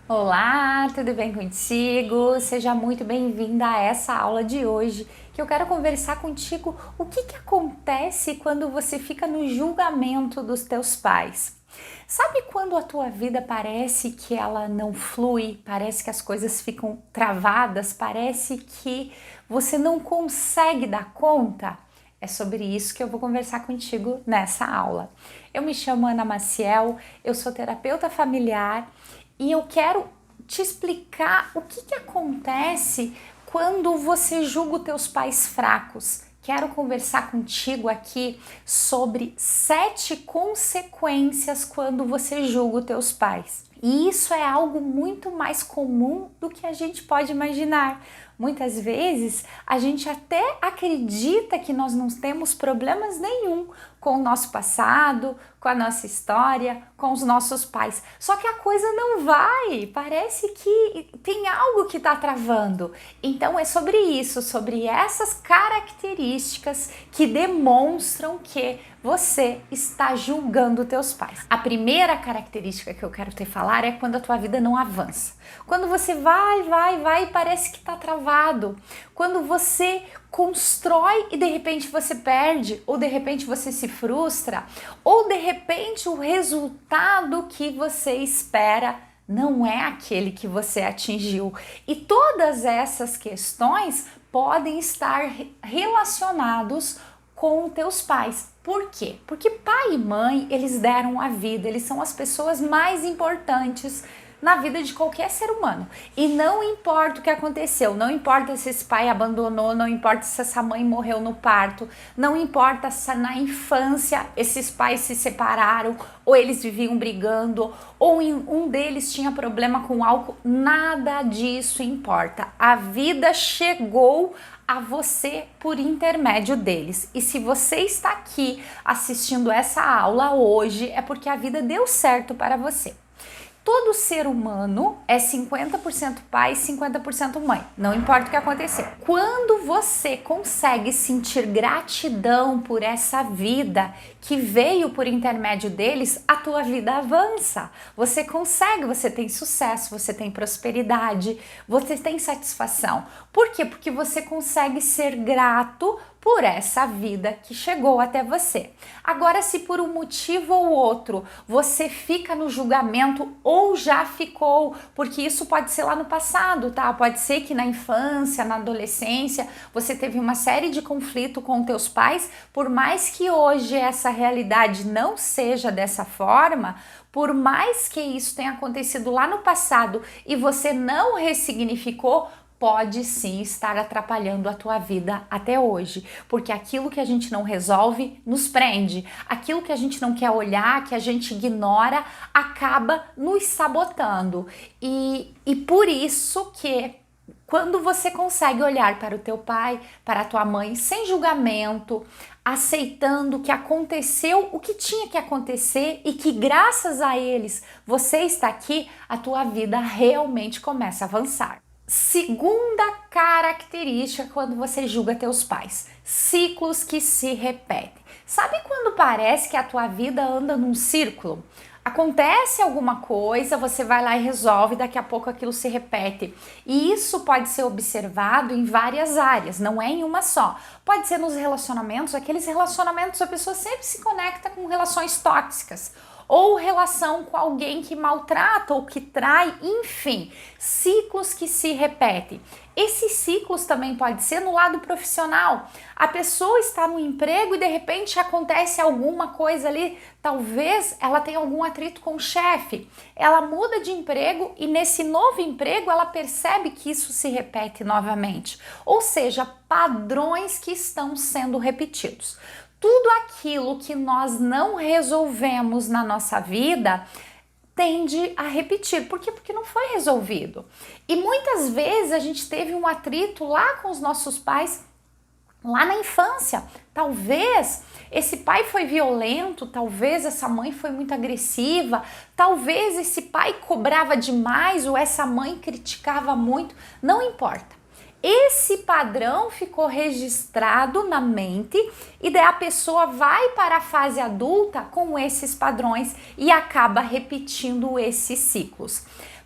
Olá, tudo bem contigo? Seja muito bem-vinda a essa aula de hoje, que eu quero conversar contigo o que acontece quando você fica no julgamento dos teus pais. Sabe quando a tua vida parece que ela não flui, parece que as coisas ficam travadas, parece que você não consegue dar conta? É sobre isso que eu vou conversar contigo nessa aula. Eu me chamo Ana Maciel, eu sou terapeuta familiar e eu quero te explicar o que acontece quando você julga os teus pais fracos. Quero conversar contigo aqui sobre 7 consequências quando você julga os teus pais. E isso é algo muito mais comum do que a gente pode imaginar. Muitas vezes a gente até acredita que nós não temos problemas nenhum com o nosso passado, com a nossa história, com os nossos pais. Só que a coisa não vai, parece que tem algo que está travando. Então é sobre isso, sobre essas características que demonstram que você está julgando teus pais. A primeira característica que eu quero te falar é quando a tua vida não avança. Quando você vai e parece que está travado. Quando você constrói e de repente você perde, ou de repente você se frustra, ou de repente o resultado que você espera não é aquele que você atingiu. E todas essas questões podem estar relacionados com teus pais. Por quê? Porque pai e mãe, eles deram a vida, eles são as pessoas mais importantes na vida de qualquer ser humano. E não importa o que aconteceu, não importa se esse pai abandonou, não importa se essa mãe morreu no parto, não importa se na infância esses pais se separaram, ou eles viviam brigando, ou um deles tinha problema com álcool, nada disso importa. A vida chegou a você por intermédio deles. E se você está aqui assistindo essa aula hoje, é porque a vida deu certo para você. Todo ser humano é 50% pai e 50% mãe, não importa o que aconteceu. Quando você consegue sentir gratidão por essa vida que veio por intermédio deles, a tua vida avança. Você consegue, você tem sucesso, você tem prosperidade, você tem satisfação. Por quê? Porque você consegue ser grato por essa vida que chegou até você. Agora, se por um motivo ou outro você fica no julgamento ou já ficou, porque isso pode ser lá no passado, tá? Pode ser que na infância, na adolescência, você teve uma série de conflito com teus pais, por mais que hoje essa realidade não seja dessa forma, por mais que isso tenha acontecido lá no passado e você não ressignificou, pode sim estar atrapalhando a tua vida até hoje, porque aquilo que a gente não resolve nos prende, aquilo que a gente não quer olhar, que a gente ignora, acaba nos sabotando. E por isso que quando você consegue olhar para o teu pai, para a tua mãe, sem julgamento, aceitando que aconteceu o que tinha que acontecer e que graças a eles você está aqui, a tua vida realmente começa a avançar. Segunda característica quando você julga teus pais: ciclos que se repetem. Sabe quando parece que a tua vida anda num círculo? Acontece alguma coisa, você vai lá e resolve, daqui a pouco aquilo se repete. E isso pode ser observado em várias áreas, não é em uma só. Pode ser nos relacionamentos, aqueles relacionamentos a pessoa sempre se conecta com relações tóxicas, ou relação com alguém que maltrata ou que trai, enfim, ciclos que se repetem. Esses ciclos também pode ser no lado profissional. A pessoa está no emprego e de repente acontece alguma coisa ali, talvez ela tenha algum atrito com o chefe. Ela muda de emprego e nesse novo emprego ela percebe que isso se repete novamente. Ou seja, padrões que estão sendo repetidos. Tudo aquilo que nós não resolvemos na nossa vida tende a repetir. Por quê? Porque não foi resolvido. E muitas vezes a gente teve um atrito lá com os nossos pais, lá na infância. Talvez esse pai foi violento, talvez essa mãe foi muito agressiva, talvez esse pai cobrava demais ou essa mãe criticava muito, não importa. Esse padrão ficou registrado na mente e daí a pessoa vai para a fase adulta com esses padrões e acaba repetindo esses ciclos.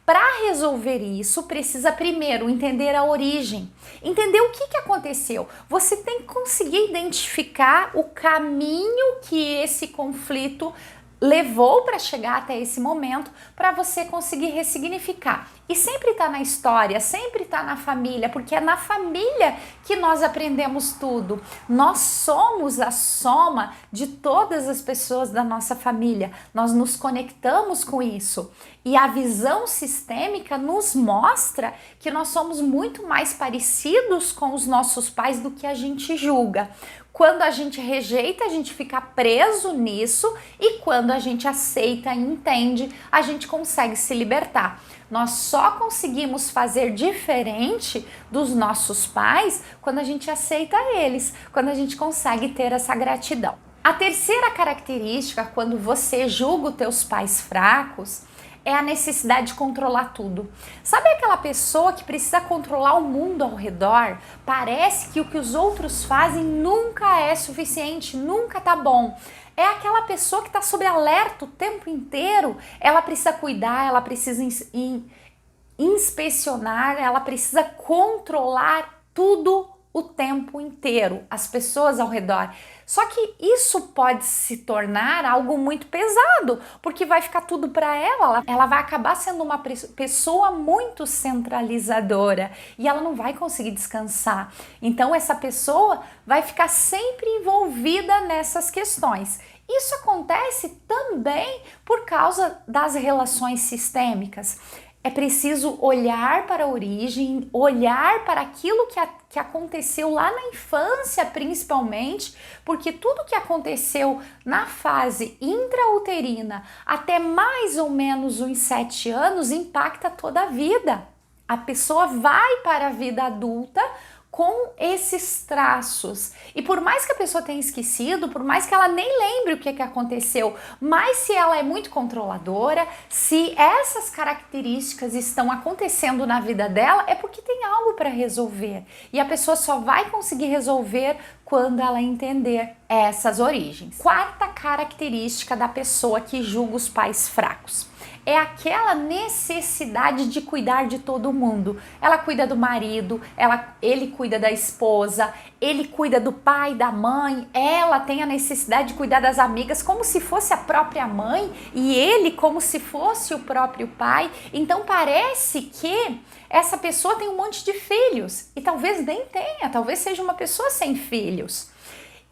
Para resolver isso, precisa primeiro entender a origem, entender o que aconteceu. Você tem que conseguir identificar o caminho que esse conflito levou para chegar até esse momento, para você conseguir ressignificar. E sempre está na história, sempre está na família, porque é na família que nós aprendemos tudo. Nós somos a soma de todas as pessoas da nossa família. Nós nos conectamos com isso. E a visão sistêmica nos mostra que nós somos muito mais parecidos com os nossos pais do que a gente julga. Quando a gente rejeita, a gente fica preso nisso, e quando a gente aceita e entende, a gente consegue se libertar. Nós só conseguimos fazer diferente dos nossos pais quando a gente aceita eles, quando a gente consegue ter essa gratidão. A terceira característica, quando você julga os teus pais fracos, é a necessidade de controlar tudo. Sabe aquela pessoa que precisa controlar o mundo ao redor? Parece que o que os outros fazem nunca é suficiente, nunca tá bom. É aquela pessoa que está sob alerta o tempo inteiro. Ela precisa cuidar, ela precisa inspecionar, ela precisa controlar tudo o tempo inteiro, as pessoas ao redor. Só que isso pode se tornar algo muito pesado, porque vai ficar tudo para ela vai acabar sendo uma pessoa muito centralizadora e ela não vai conseguir descansar. Então essa pessoa vai ficar sempre envolvida nessas questões. Isso acontece também por causa das relações sistêmicas. É preciso olhar para a origem, olhar para aquilo que aconteceu lá na infância, principalmente, porque tudo que aconteceu na fase intrauterina até mais ou menos uns 7 anos impacta toda a vida. A pessoa vai para a vida adulta com esses traços. E por mais que a pessoa tenha esquecido, por mais que ela nem lembre o que aconteceu, mas se ela é muito controladora, se essas características estão acontecendo na vida dela, é porque tem algo para resolver. E a pessoa só vai conseguir resolver quando ela entender essas origens. Quarta característica da pessoa que julga os pais fracos é aquela necessidade de cuidar de todo mundo. Ela cuida do marido, ele cuida da esposa, ele cuida do pai, da mãe, ela tem a necessidade de cuidar das amigas como se fosse a própria mãe e ele como se fosse o próprio pai. Então parece que essa pessoa tem um monte de filhos e talvez nem tenha, talvez seja uma pessoa sem filhos.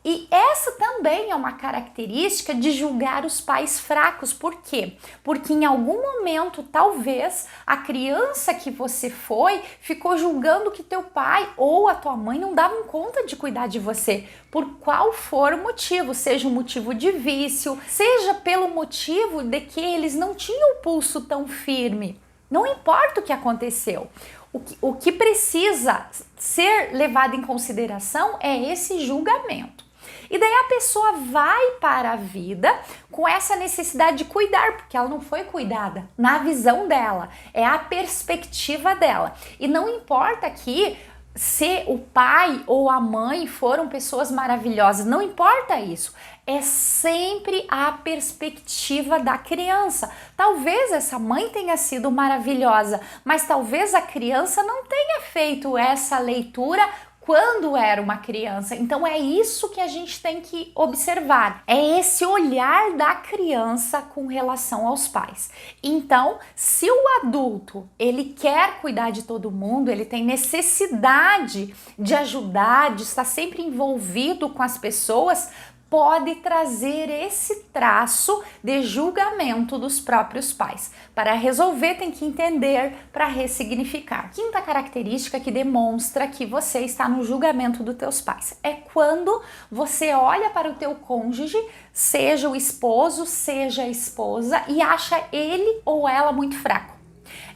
E essa também é uma característica de julgar os pais fracos. Por quê? Porque em algum momento, talvez, a criança que você foi ficou julgando que teu pai ou a tua mãe não davam conta de cuidar de você, por qual for o motivo, seja um motivo de vício, seja pelo motivo de que eles não tinham o pulso tão firme. Não importa o que aconteceu. O que precisa ser levado em consideração é esse julgamento. E daí a pessoa vai para a vida com essa necessidade de cuidar, porque ela não foi cuidada na visão dela, é a perspectiva dela. E não importa que se o pai ou a mãe foram pessoas maravilhosas, não importa isso. É sempre a perspectiva da criança. Talvez essa mãe tenha sido maravilhosa, mas talvez a criança não tenha feito essa leitura quando era uma criança. Então é isso que a gente tem que observar. É esse olhar da criança com relação aos pais. Então, se o adulto, ele quer cuidar de todo mundo, ele tem necessidade de ajudar, de estar sempre envolvido com as pessoas, pode trazer esse traço de julgamento dos próprios pais. Para resolver, tem que entender para ressignificar. Quinta característica que demonstra que você está no julgamento dos teus pais é quando você olha para o teu cônjuge, seja o esposo, seja a esposa, e acha ele ou ela muito fraco.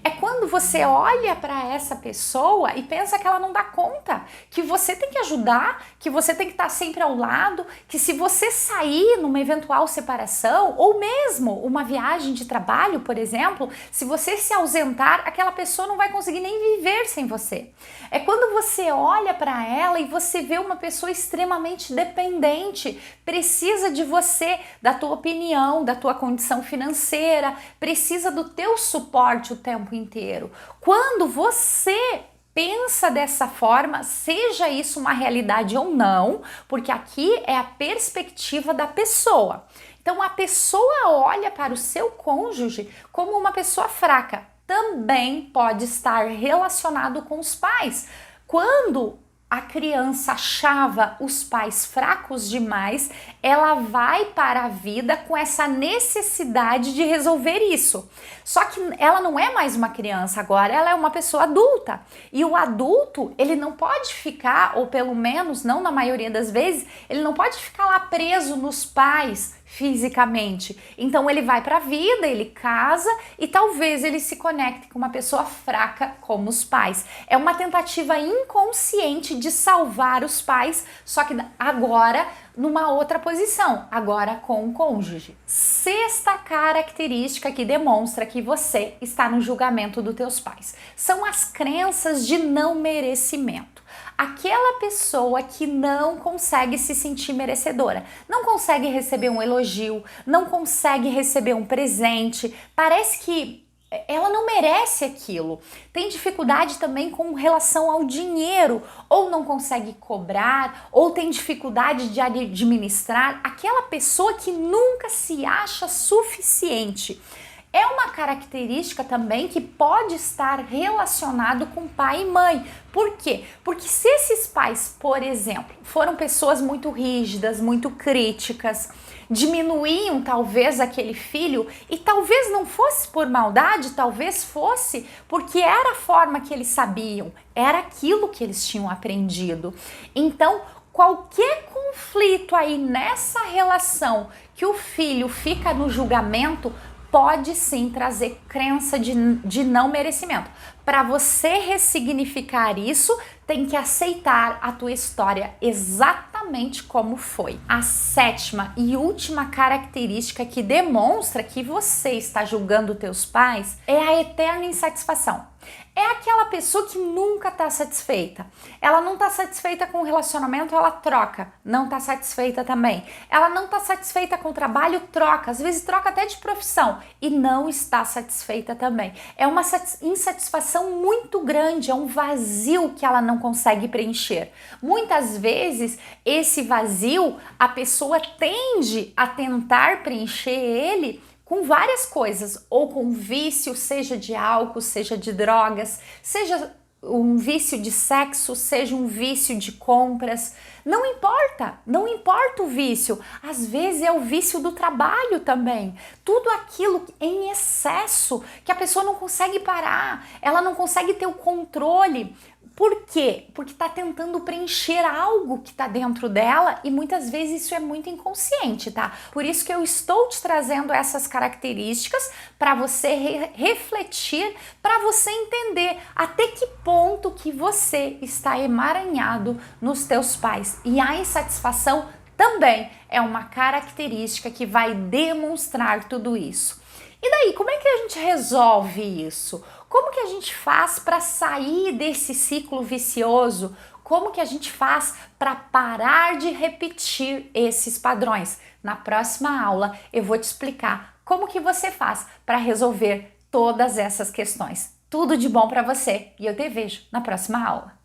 É quando você olha para essa pessoa e pensa que ela não dá conta, que você tem que ajudar, que você tem que estar sempre ao lado, que se você sair numa eventual separação ou mesmo uma viagem de trabalho, por exemplo, se você se ausentar, aquela pessoa não vai conseguir nem viver sem você. É quando você olha para ela e você vê uma pessoa extremamente dependente, precisa de você, da tua opinião, da tua condição financeira, precisa do teu suporte o tempo inteiro. Quando você pensa dessa forma, seja isso uma realidade ou não, porque aqui é a perspectiva da pessoa. Então a pessoa olha para o seu cônjuge como uma pessoa fraca. Também pode estar relacionado com os pais. Quando a criança achava os pais fracos demais, ela vai para a vida com essa necessidade de resolver isso. Só que ela não é mais uma criança agora, ela é uma pessoa adulta. E o adulto, ele não pode ficar, ou pelo menos não na maioria das vezes, ele não pode ficar lá preso nos pais fisicamente. Então ele vai para a vida, ele casa e talvez ele se conecte com uma pessoa fraca como os pais. É uma tentativa inconsciente de salvar os pais, só que agora numa outra posição, agora com o cônjuge. Sexta característica que demonstra que você está no julgamento dos teus pais são as crenças de não merecimento. Aquela pessoa que não consegue se sentir merecedora, não consegue receber um elogio, não consegue receber um presente, parece que ela não merece aquilo. Tem dificuldade também com relação ao dinheiro, ou não consegue cobrar, ou tem dificuldade de administrar. Aquela pessoa que nunca se acha suficiente. É uma característica também que pode estar relacionado com pai e mãe. Por quê? Porque se esses pais, por exemplo, foram pessoas muito rígidas, muito críticas, diminuíam talvez aquele filho e talvez não fosse por maldade, talvez fosse porque era a forma que eles sabiam, era aquilo que eles tinham aprendido. Então, qualquer conflito aí nessa relação que o filho fica no julgamento, pode sim trazer crença de não merecimento. Para você ressignificar isso, tem que aceitar a tua história exatamente como foi. A sétima e última característica que demonstra que você está julgando teus pais é a eterna insatisfação. É aquela pessoa que nunca está satisfeita. Ela não está satisfeita com o relacionamento, ela troca. Não está satisfeita também. Ela não está satisfeita com o trabalho, troca. Às vezes troca até de profissão e não está satisfeita também. É uma insatisfação muito grande, é um vazio que ela não consegue preencher. Muitas vezes esse vazio, a pessoa tende a tentar preencher ele com várias coisas, ou com vício, seja de álcool, seja de drogas, seja um vício de sexo, seja um vício de compras, não importa o vício, às vezes é o vício do trabalho também, tudo aquilo em excesso que a pessoa não consegue parar, ela não consegue ter o controle. Por quê? Porque está tentando preencher algo que está dentro dela e muitas vezes isso é muito inconsciente, tá? Por isso que eu estou te trazendo essas características para você refletir, para você entender até que ponto que você está emaranhado nos teus pais. E a insatisfação também é uma característica que vai demonstrar tudo isso. E daí, como é que a gente resolve isso? Como que a gente faz para sair desse ciclo vicioso? Como que a gente faz para parar de repetir esses padrões? Na próxima aula eu vou te explicar como que você faz para resolver todas essas questões. Tudo de bom para você e eu te vejo na próxima aula.